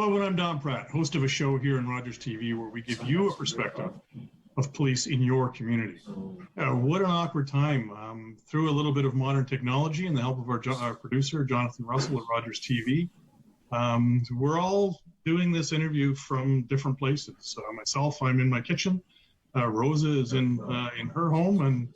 Hello, and I'm Don Pratt, host of a show here in Rogers TV where we give you a perspective of police in your community. What an awkward time. Through a little bit of modern technology and the help of our producer, Jonathan Russell at Rogers TV, we're all doing this interview from different places. Myself, I'm in my kitchen. Rosa is in her home, and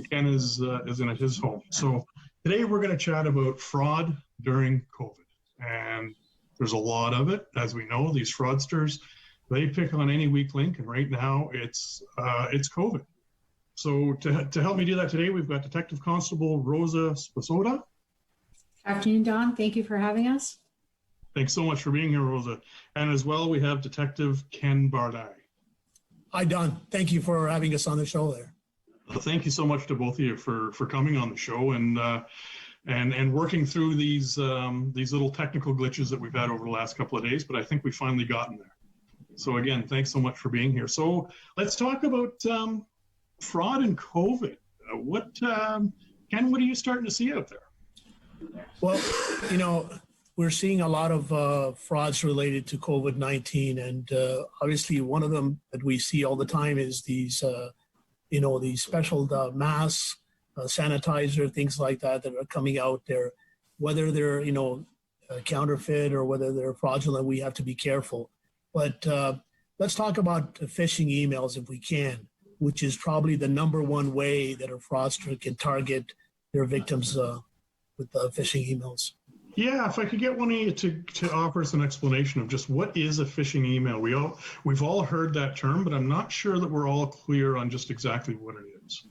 Ken is in his home. So today we're going to chat about fraud during COVID. And there's a lot of it. As we know, these fraudsters, they pick on any weak link, and right now it's COVID. So to help me do that today, we've got Detective Constable Rosa Sposoda. Afternoon, Don. Thank you for having us. Thanks so much for being here, Rosa. And as well, we have Detective Ken Bardai. Hi, Don. Thank you for having us on the show there. Well, thank you so much to both of you for coming on the show and working through these little technical glitches that we've had over the last couple of days, but I think we've finally gotten there. So again, thanks so much for being here. So let's talk about fraud and COVID. Ken, what are you starting to see out there? Well, we're seeing a lot of frauds related to COVID-19, and obviously one of them that we see all the time is these special masks, sanitizer, things like that are coming out there. Whether they're counterfeit or whether they're fraudulent, we have to be careful. But let's talk about phishing emails if we can, which is probably the number one way that a fraudster can target their victims with phishing emails. Yeah, if I could get one of you to offer us an explanation of just what is a phishing email. We've all heard that term, but I'm not sure that we're all clear on just exactly what it is.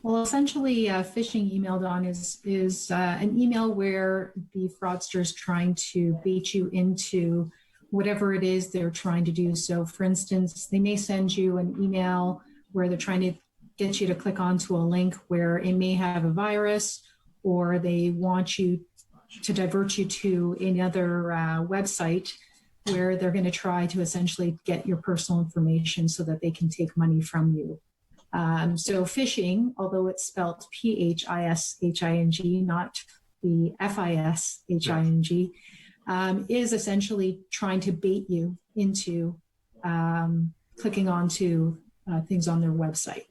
Well, essentially, a phishing email, Don, is an email where the fraudster is trying to bait you into whatever it is they're trying to do. So, for instance, they may send you an email where they're trying to get you to click onto a link where it may have a virus, or they want you to divert you to another website where they're going to try to essentially get your personal information so that they can take money from you. So phishing, although it's spelled P-H-I-S-H-I-N-G, not the F-I-S-H-I-N-G, is essentially trying to bait you into clicking onto things on their website.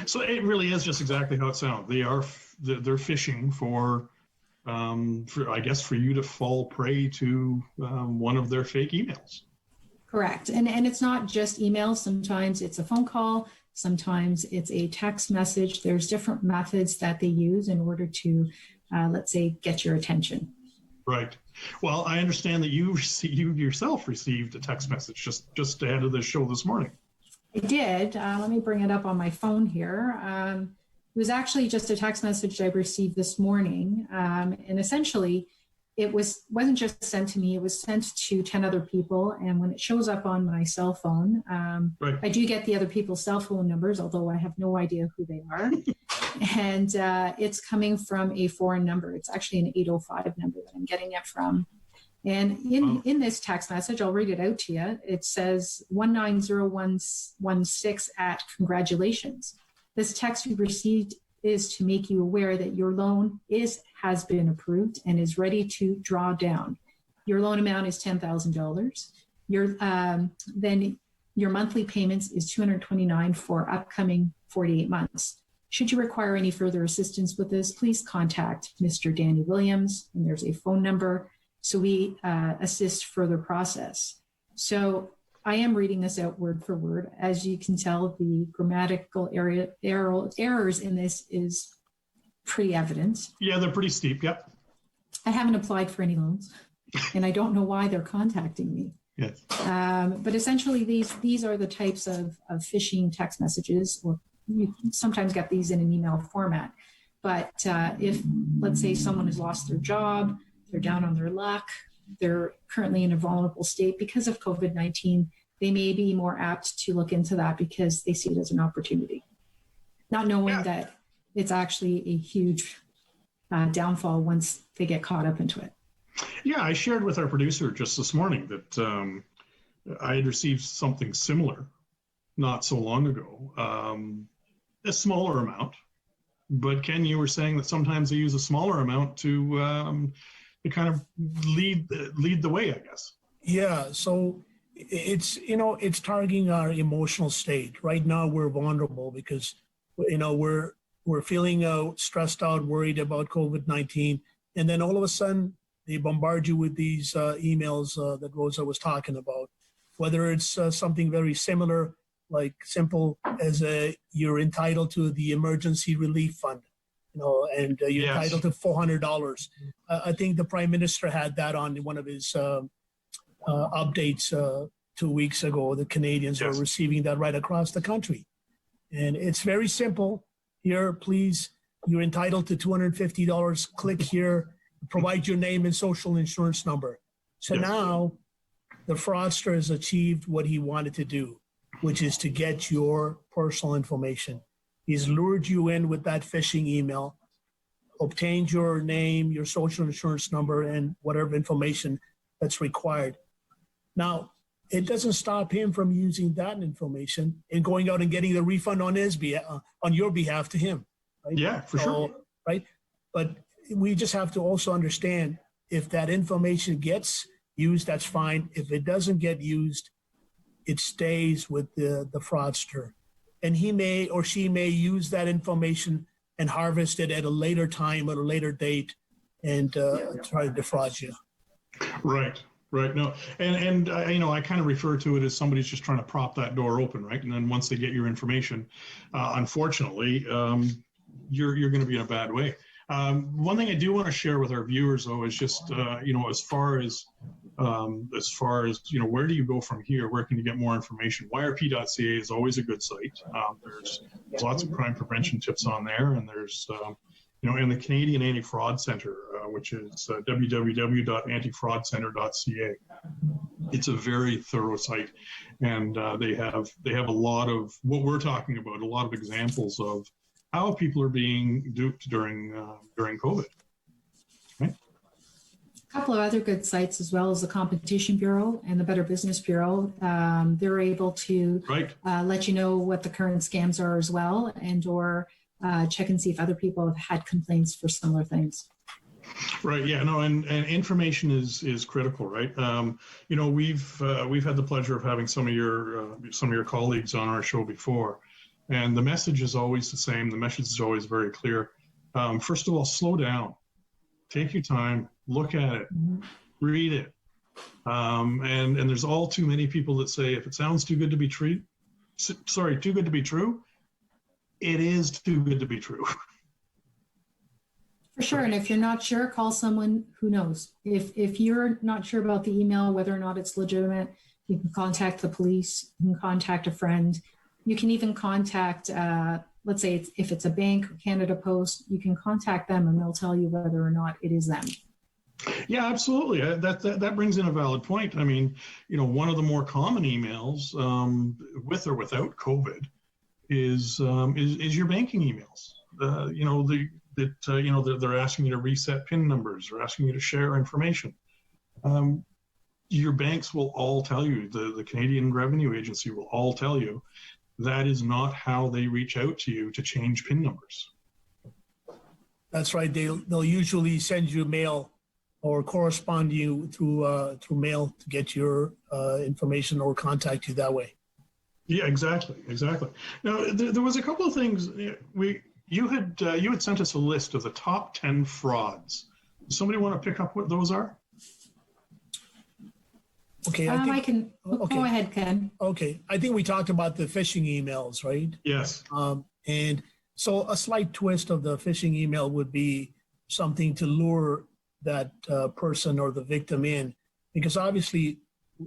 So it really is just exactly how it sounds. They're phishing for you to fall prey to one of their fake emails. Correct. And it's not just emails. Sometimes it's a phone call. Sometimes it's a text message. There's different methods that they use in order to, let's say, get your attention. Right. Well, I understand that you yourself received a text message just ahead of the show this morning. I did. Let me bring it up on my phone here. It was actually just a text message I received this morning. And essentially, it wasn't just sent to me, it was sent to 10 other people. And when it shows up on my cell phone, right. I do get the other people's cell phone numbers, although I have no idea who they are. And it's coming from a foreign number. It's actually an 805 number that I'm getting it from. And in this text message, I'll read it out to you. It says 190116 at congratulations. This text you received is to make you aware that your loan has been approved and is ready to draw down. Your loan amount is $10,000. Then your monthly payments is $229 for upcoming 48 months. Should you require any further assistance with this, please contact Mr. Danny Williams, and there's a phone number, so we assist further process. So I am reading this out word for word. As you can tell, the grammatical errors in this is pretty evident. Yeah, they're pretty steep, yep. I haven't applied for any loans, and I don't know why they're contacting me. Yes. But essentially, these are the types of phishing text messages, or you sometimes get these in an email format. But if, let's say, someone has lost their job, they're down on their luck, they're currently in a vulnerable state because of COVID-19, they may be more apt to look into that because they see it as an opportunity, not knowing that it's actually a huge downfall once they get caught up into it. Yeah, I shared with our producer just this morning that I had received something similar not so long ago, a smaller amount. But Ken, you were saying that sometimes they use a smaller amount to kind of lead the way, I guess. Yeah. So it's, it's targeting our emotional state. Right now we're vulnerable because, we're feeling stressed out, worried about COVID-19. And then all of a sudden they bombard you with these emails that Rosa was talking about, whether it's something very similar, like simple as you're entitled to the emergency relief fund, and you're Yes. entitled to $400. I think the Prime Minister had that on one of his updates 2 weeks ago. The Canadians Yes. are receiving that right across the country. And it's very simple. Here, please, you're entitled to $250. Click here, provide your name and social insurance number. So Yes. now the fraudster has achieved what he wanted to do, which is to get your personal information. He's lured you in with that phishing email, obtained your name, your social insurance number, and whatever information that's required. Now, it doesn't stop him from using that information and going out and getting the refund on on your behalf to him. Right? Yeah, for sure. Right. But we just have to also understand if that information gets used, that's fine. If it doesn't get used, it stays with the fraudster. And he may or she may use that information and harvest it at a later time or a later date and try to defraud you. Right. No, and I kind of refer to it as somebody's just trying to prop that door open, right? And then once they get your information, unfortunately, you're going to be in a bad way. One thing I do want to share with our viewers, though, is just as far as where do you go from here? Where can you get more information? YRP.ca is always a good site. There's lots of crime prevention tips on there, and there's and the Canadian Anti-Fraud Centre, which is www.antifraudcentre.ca. It's a very thorough site, and they have a lot of what we're talking about, a lot of examples of how people are being duped during COVID. Right? A couple of other good sites as well as the Competition Bureau and the Better Business Bureau. They're able to let you know what the current scams are as well, and or check and see if other people have had complaints for similar things. Right. Yeah. No. And information is critical, right? We've had the pleasure of having some of your colleagues on our show before, and the message is always the same. The message is always very clear. First of all, slow down, take your time, look at it, read it, and there's all too many people that say if it sounds too good to be true, too good to be true. It is too good to be true. For sure. And if you're not sure, call someone who knows. If you're not sure about the email, whether or not it's legitimate, you can contact the police, you can contact a friend. You can even contact, let's say if it's a bank or Canada Post, you can contact them and they'll tell you whether or not it is them. Yeah, absolutely. That brings in a valid point. I mean, one of the more common emails with or without COVID is your banking emails. They're asking you to reset PIN numbers or asking you to share information. Your banks will all tell you, the Canadian Revenue Agency will all tell you that is not how they reach out to you to change PIN numbers. That's right. They'll usually send you mail or correspond you through mail to get your information or contact you that way. Yeah, exactly. Now, there was a couple of things you had sent us a list of the top 10 frauds. Does somebody want to pick up what those are? Okay, I can. Okay. Go ahead, Ken. Okay, I think we talked about the phishing emails, right? Yes. And so a slight twist of the phishing email would be something to lure that person or the victim in, because obviously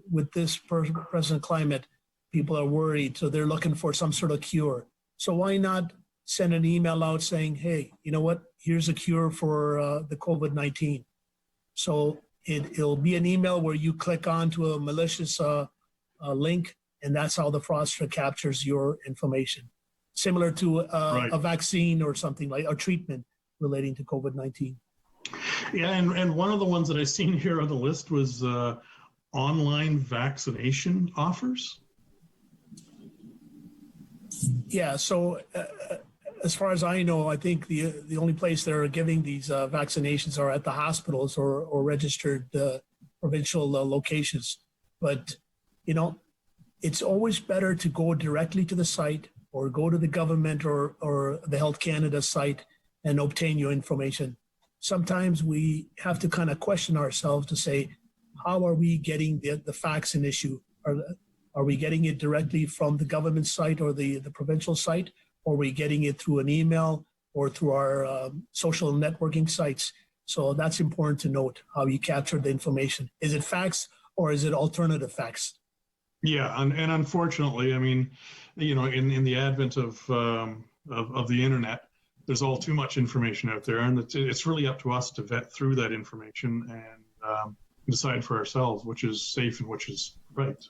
with this present climate, people are worried, so they're looking for some sort of cure. So why not send an email out saying, hey, you know what, here's a cure for the COVID-19. So it'll be an email where you click on to a malicious link, and that's how the fraudster captures your information. Similar to a vaccine or something like a treatment relating to COVID-19. Yeah, and one of the ones that I seen here on the list was online vaccination offers. Yeah, so as far as I know, I think the only place they're giving these vaccinations are at the hospitals or registered provincial locations. But, you know, it's always better to go directly to the site or go to the government or the Health Canada site and obtain your information. Sometimes we have to kind of question ourselves to say, how are we getting the facts and issue? Are we getting it directly from the government site or the provincial site? Or are we getting it through an email or through our social networking sites? So that's important to note, how you capture the information. Is it facts or is it alternative facts? Yeah, and unfortunately, I mean, you know, in the advent of the internet, there's all too much information out there, and it's really up to us to vet through that information and decide for ourselves which is safe and which is right.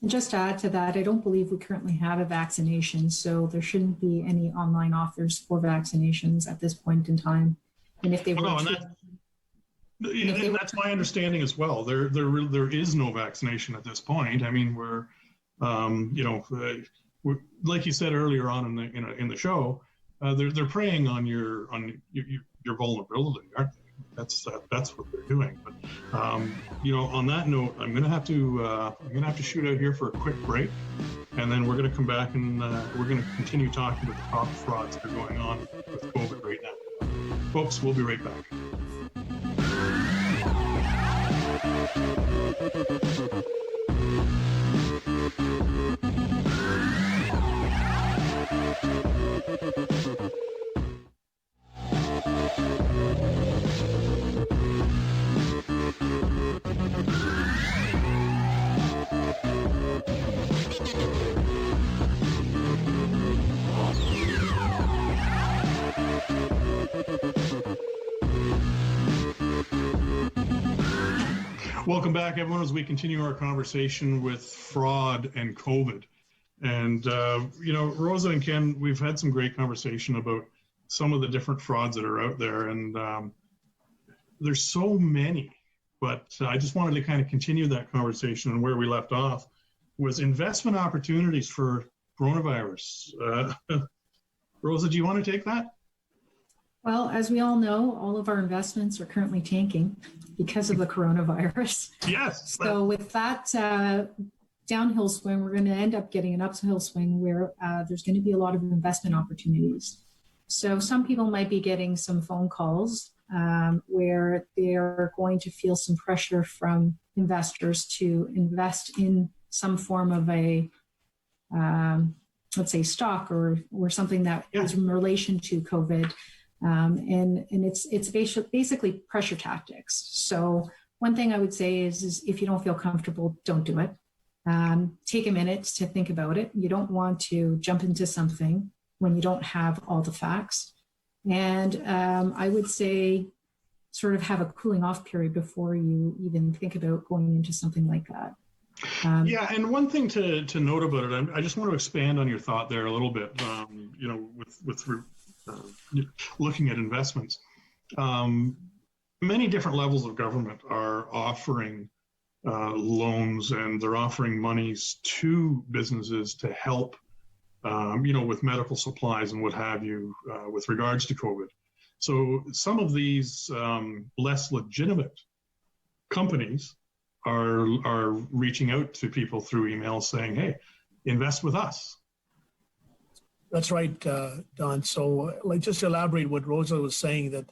And just to add to that, I don't believe we currently have a vaccination, so there shouldn't be any online offers for vaccinations at this point in time. And if they were, that's my understanding as well. There is no vaccination at this point. I mean, we're, you know, like you said earlier on in the show, they're preying on your vulnerability, aren't they? That's what they're doing. But you know, on that note, I'm gonna have to shoot out here for a quick break, and then we're gonna come back and we're gonna continue talking about the top frauds that are going on with COVID right now. Folks, we'll be right back. Welcome back, everyone, as we continue our conversation with fraud and COVID. And, you know, Rosa and Ken, we've had some great conversation about some of the different frauds that are out there. And there's so many, but I just wanted to kind of continue that conversation and where we left off was investment opportunities for coronavirus. Rosa, do you want to take that? well, as we all know, all of our investments are currently tanking because of the coronavirus. Yes. So with that downhill swing, we're going to end up getting an uphill swing where there's going to be a lot of investment opportunities. So some people might be getting some phone calls where they're going to feel some pressure from investors to invest in some form of a, let's say, stock or something that is in relation to COVID. And it's basically pressure tactics. So one thing I would say is if you don't feel comfortable, don't do it. Take a minute to think about it. You don't want to jump into something when you don't have all the facts. And I would say sort of have a cooling off period before you even think about going into something like that. Yeah, and one thing to note about it, I just want to expand on your thought there a little bit. You know, with looking at investments, many different levels of government are offering loans, and they're offering monies to businesses to help, you know, with medical supplies and what have you, with regards to COVID. So some of these less legitimate companies are reaching out to people through email saying, hey, invest with us. That's right, Don. So like just to elaborate what Rosa was saying, that,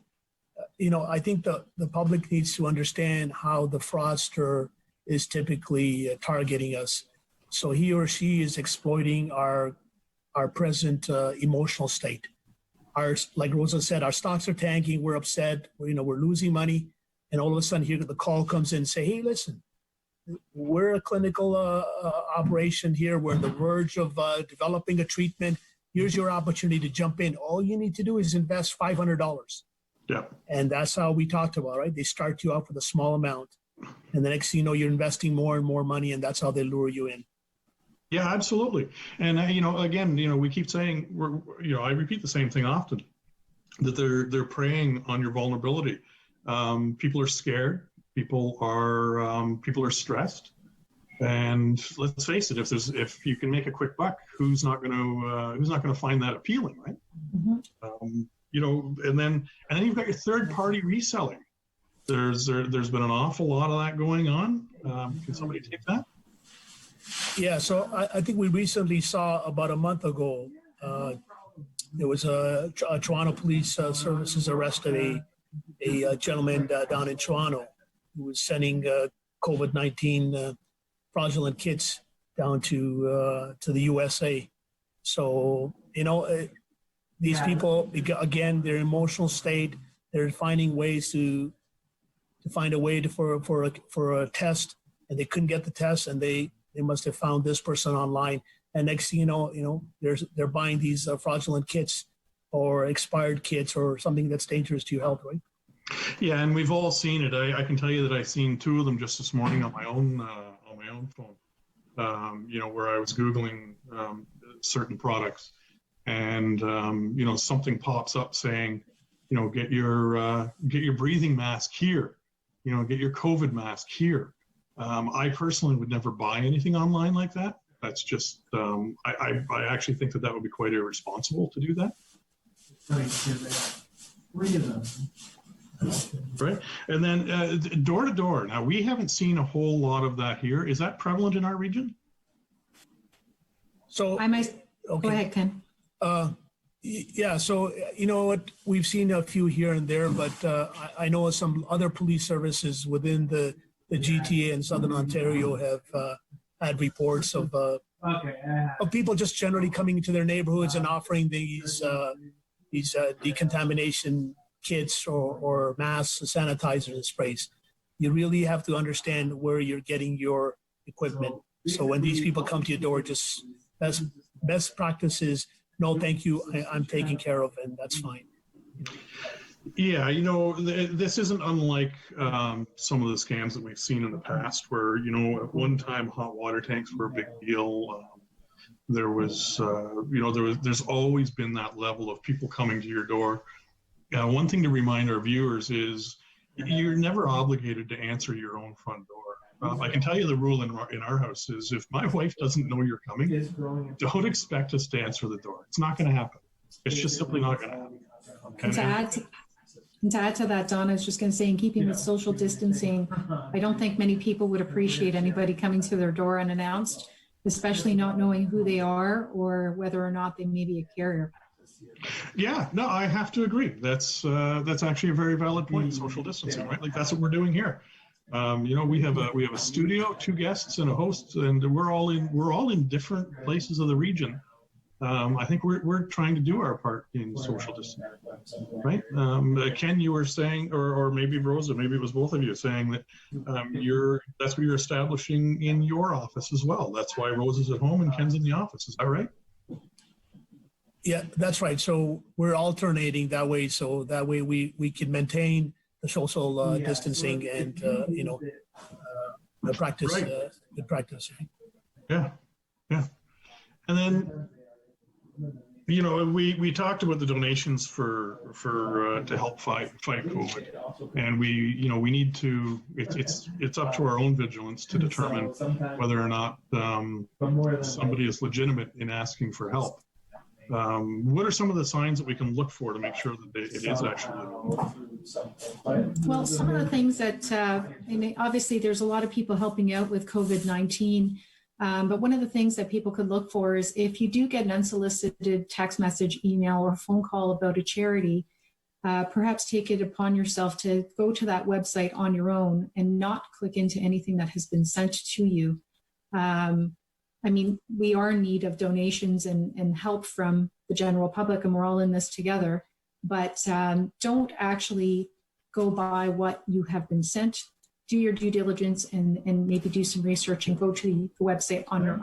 you know, I think the public needs to understand how the fraudster is typically targeting us. So he or she is exploiting our present emotional state. Like Rosa said, our stocks are tanking, we're upset, we're losing money. And all of a sudden here the call comes in and say, hey, listen, we're a clinical operation here. We're on the verge of developing a treatment. Here's your opportunity to jump in. All you need to do is invest $500. Yeah. And that's how we talked about, right? They start you off with a small amount. And the next thing you know, you're investing more and more money, and that's how they lure you in. Yeah, absolutely. And, you know, again, you know, we keep saying, I repeat the same thing often, that they're preying on your vulnerability. People are scared. People are stressed. And let's face it, if you can make a quick buck, who's not going to find that appealing, right? You know, and then you've got your third party reselling. There's been an awful lot of that going on. Can somebody take that? Yeah, so I think we recently saw about a month ago, there was a Toronto Police Services arrested a gentleman down in Toronto who was sending COVID-19 fraudulent kits down to the USA. So, you know, these people, again, their emotional state, they're finding ways to find a way for a test, and they couldn't get the test, and they must have found this person online. And next thing you know, they're buying these fraudulent kits or expired kits or something that's dangerous to your health, right? Yeah, and we've all seen it. I can tell you that I've seen two of them just this morning on my own phone. You know, where I was Googling certain products, and you know, something pops up saying, you know, get your breathing mask here, you know, get your COVID mask here. I personally would never buy anything online like that. That's just, I actually think that would be quite irresponsible to do that. Right. And then door to door. Now, we haven't seen a whole lot of that here. Is that prevalent in our region? So I might, okay. Go ahead, Ken. Yeah, so you know what, we've seen a few here and there, but I know some other police services within the GTA in Southern Ontario have had reports of people just generally coming into their neighborhoods and offering these decontamination kits or masks, sanitizers, and sprays. You really have to understand where you're getting your equipment. So when these people come to your door, just best practice is, no, thank you, I'm taken care of, and that's fine. Yeah, you know, this isn't unlike some of the scams that we've seen in the past where, you know, at one time hot water tanks were a big deal. There was, you know, there's always been that level of people coming to your door. One thing to remind our viewers is you're never obligated to answer your own front door. I can tell you the rule in our house is if my wife doesn't know you're coming, don't expect us to answer the door. It's not going to happen. It's just simply not going to happen. And to add to that, Don, I was just going to say, in keeping with social distancing, I don't think many people would appreciate anybody coming to their door unannounced, especially not knowing who they are or whether or not they may be a carrier. Yeah, no, I have to agree. That's actually a very valid point. Social distancing, right? Like that's what we're doing here. You know, we have a studio, 2 guests, and a host, and we're all in different places of the region. I think we're trying to do our part in social distancing, right? Ken, you were saying, or maybe Rosa, maybe it was both of you saying that that's what you're establishing in your office as well. That's why Rosa's at home and Ken's in the office. Is that right? Yeah, that's right. So we're alternating that way. So that way we can maintain the social distancing and you know, the practice, right. Good practice. Yeah, yeah. And then, you know, we talked about the donations for to help fight COVID, and we need to. It's up to our own vigilance to determine whether or not somebody is legitimate in asking for help. What are some of the signs that we can look for to make sure that it is actually legitimate? Well, some of the things that, and obviously there's a lot of people helping out with COVID-19, but one of the things that people could look for is if you do get an unsolicited text message, email, or phone call about a charity, perhaps take it upon yourself to go to that website on your own and not click into anything that has been sent to you. I mean, we are in need of donations and help from the general public, and we're all in this together. But don't actually go by what you have been sent. Do your due diligence and maybe do some research and go to the website on your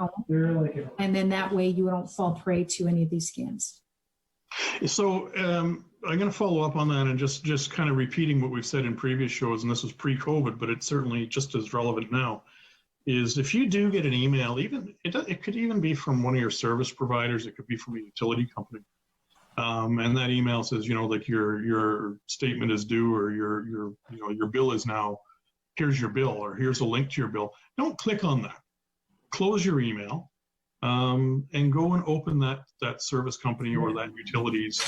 own. And then that way you don't fall prey to any of these scams. So I'm going to follow up on that and just kind of repeating what we've said in previous shows, and this was pre-COVID, but it's certainly just as relevant now. Is if you do get an email, even it could even be from one of your service providers, it could be from a utility company, and that email says, you know, like your statement is due, or your bill is now, here's your bill, or here's a link to your bill. Don't click on that. Close your email. and go and open that service company or that utility's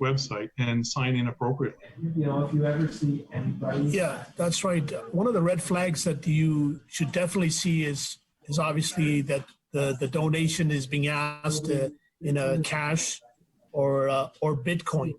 website and sign in appropriately. If you ever see anybody. Yeah, that's right. One of the red flags that you should definitely see is obviously that the donation is being asked in a cash or Bitcoin.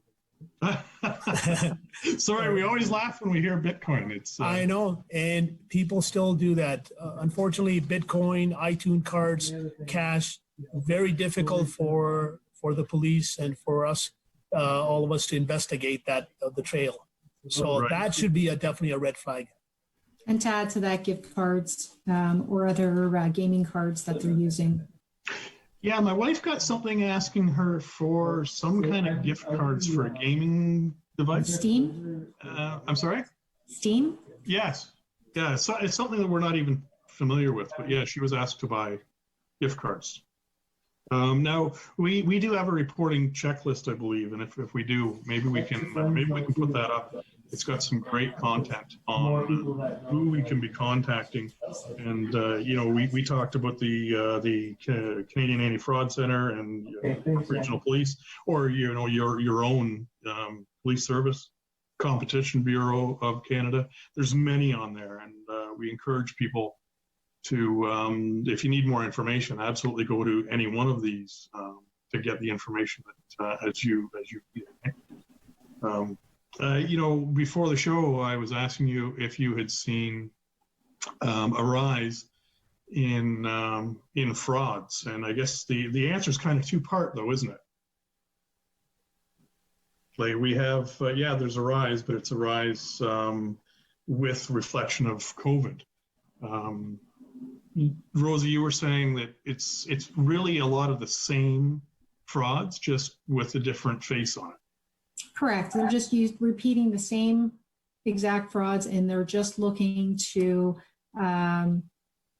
Sorry, we always laugh when we hear Bitcoin. It's I know, and people still do that. Unfortunately, Bitcoin, iTunes cards, cash, very difficult for the police and for us, all of us, to investigate the trail. So Right. that should be definitely a red flag. And to add to that, gift cards or other gaming cards that they're using. Yeah, my wife got something asking her for some kind of gift cards for a gaming device. Steam? I'm sorry? Steam? Yes. Yeah, it's something that we're not even familiar with, but yeah, she was asked to buy gift cards. Now, we do have a reporting checklist, I believe, and if we do, maybe we can put that up. It's got some great content on who we can be contacting, and we talked about the Canadian Anti-Fraud Center and regional police, or your own police service, Competition Bureau of Canada. There's many on there, and we encourage people to, if you need more information, absolutely go to any one of these to get the information that as you need it. Before the show, I was asking you if you had seen a rise in frauds, and I guess the answer is kind of two-part, though, isn't it? Like we have, there's a rise, but it's a rise with reflection of COVID. Rosie, you were saying that it's really a lot of the same frauds, just with a different face on it. Correct. They're just repeating the same exact frauds, and they're just looking to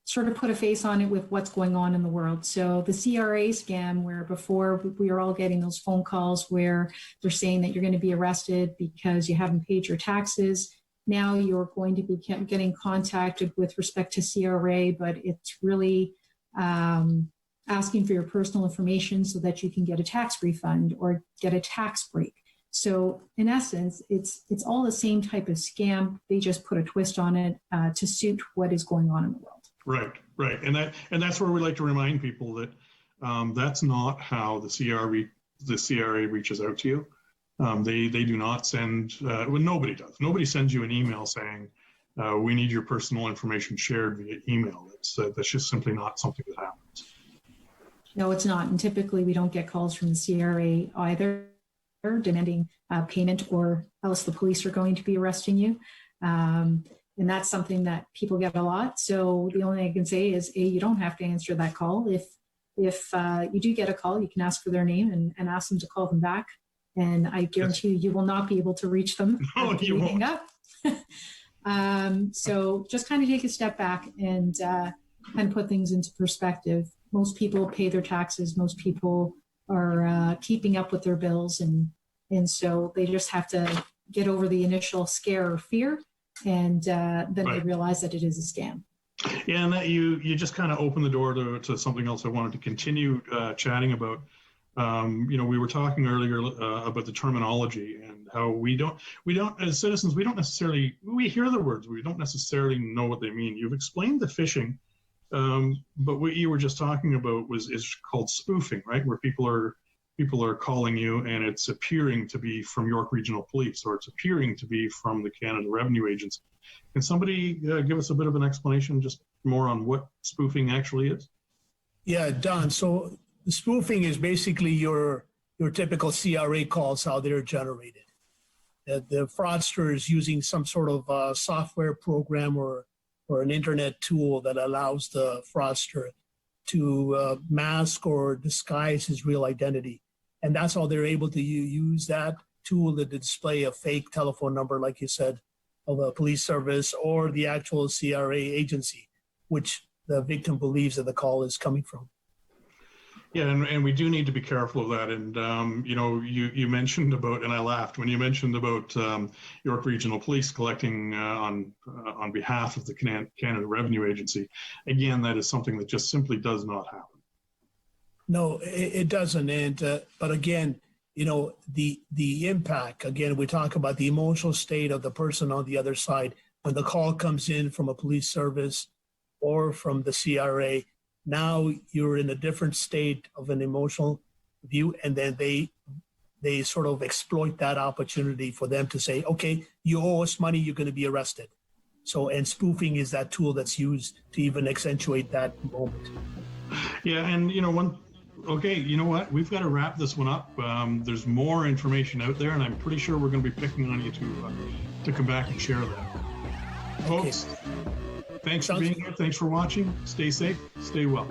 sort of put a face on it with what's going on in the world. So the CRA scam, where before we were all getting those phone calls where they're saying that you're going to be arrested because you haven't paid your taxes. Now you're going to be getting contacted with respect to CRA, but it's really asking for your personal information so that you can get a tax refund or get a tax break. So in essence, it's all the same type of scam. They just put a twist on it to suit what is going on in the world. Right, and that's where we like to remind people that that's not how the CRA reaches out to you. They do not send. Nobody does. Nobody sends you an email saying we need your personal information shared via email. That's just simply not something that happens. No, it's not. And typically, we don't get calls from the CRA either, demanding payment, or else the police are going to be arresting you. And that's something that people get a lot. So the only thing I can say is, you don't have to answer that call. If you do get a call, you can ask for their name and ask them to call them back. And I guarantee you will not be able to reach them after you hang up. So just kind of take a step back and kind of put things into perspective. Most people pay their taxes. Most people are keeping up with their bills. And so they just have to get over the initial scare or fear. And then they realize that it is a scam. Yeah, and that you just kind of open the door to something else I wanted to continue chatting about. We were talking earlier about the terminology and how we don't as citizens, we hear the words, we don't necessarily know what they mean. You've explained the phishing, but what you were just talking about is called spoofing, right? Where people are calling you and it's appearing to be from York Regional Police, or it's appearing to be from the Canada Revenue Agency. Can somebody give us a bit of an explanation, just more on what spoofing actually is? Yeah, Don. So the spoofing is basically your typical CRA calls, how they're generated. The fraudster is using some sort of software program or an internet tool that allows the fraudster to mask or disguise his real identity. And that's how they're able to use that tool to display a fake telephone number, like you said, of a police service or the actual CRA agency, which the victim believes that the call is coming from. Yeah, and we do need to be careful of that. And, you mentioned about, and I laughed when you mentioned about York Regional Police collecting on behalf of the Canada Revenue Agency. Again, that is something that just simply does not happen. No, it doesn't. And but again, you know, the impact. Again, we talk about the emotional state of the person on the other side when the call comes in from a police service or from the CRA. Now you're in a different state of an emotional view, and then they sort of exploit that opportunity for them to say, okay, you owe us money, you're going to be arrested. So, and spoofing is that tool that's used to even accentuate that moment. Yeah, and you know, okay, you know what? We've got to wrap this one up. There's more information out there, and I'm pretty sure we're going to be picking on you to come back and share that. Okay. Folks, thanks for being here. Thanks for watching. Stay safe. Stay well.